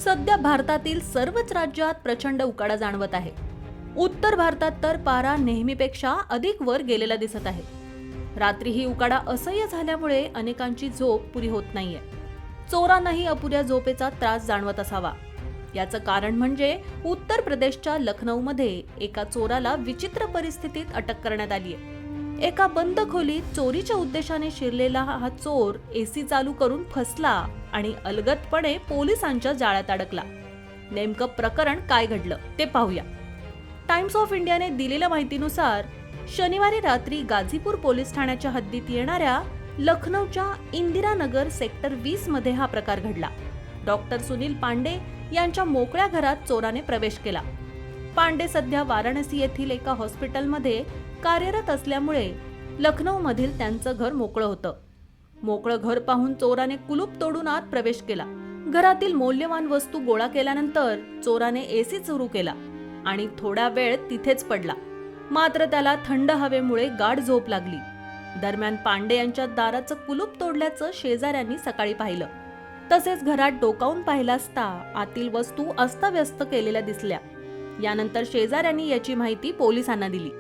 सध्या भारतातील सर्वच राज्यात प्रचंड उकाडा जाणवत आहे. उत्तर भारतात तर पारा नेहमीपेक्षा अधिक वर गेलेला दिसत आहे. रात्रीही उकाडा असह्य झाल्यामुळे अनेकांची झोप पुरी होत नाहीये. चोरांनाही अपुऱ्या झोपेचा त्रास जाणवत असावा. याचं कारण म्हणजे उत्तर प्रदेशच्या लखनौमध्ये एका चोराला विचित्र परिस्थितीत अटक करण्यात आली आहे. एका बंद खोलीत चोरीच्या उद्देशाने शिरलेला हा चोर एसी चालू करून फसला आणि अलगदपणे पोलिसांच्या जाळ्यात अडकला. नेमकं प्रकरण काय घडलं ते पाहूया. टाइम्स ऑफ इंडियाने दिलेल्या माहितीनुसार शनिवारी रात्री गाझीपूर पोलीस ठाण्याच्या हद्दीत येणाऱ्या लखनौच्या इंदिरानगर सेक्टर 20 मध्ये हा प्रकार घडला. डॉक्टर सुनील पांडे यांच्या मोकळ्या घरात चोराने प्रवेश केला. पांडे सध्या वाराणसी येथील एका हॉस्पिटलमध्ये कार्यरत असल्यामुळे लखनौमधील त्यांचं घर मोकळं होतं. मोकळं घर पाहून चोराने कुलूप तोडून आत प्रवेश केला. घरातील मौल्यवान वस्तू गोळा केल्यानंतर चोराने एसी सुरू केला आणि थोडा वेळ तिथेच पडला. मात्र त्याला थंड हवेमुळे गाढ झोप लागली. दरम्यान पांडे यांच्या दाराचं कुलूप तोडल्याचं शेजाऱ्यांनी सकाळी पाहिलं. तसेच घरात डोकावून पाहिलं असता आतील वस्तू अस्ताव्यस्त केलेल्या दिसल्या. यानंतर शेजाऱ्यांनी याची माहिती पोलिसांना दिली.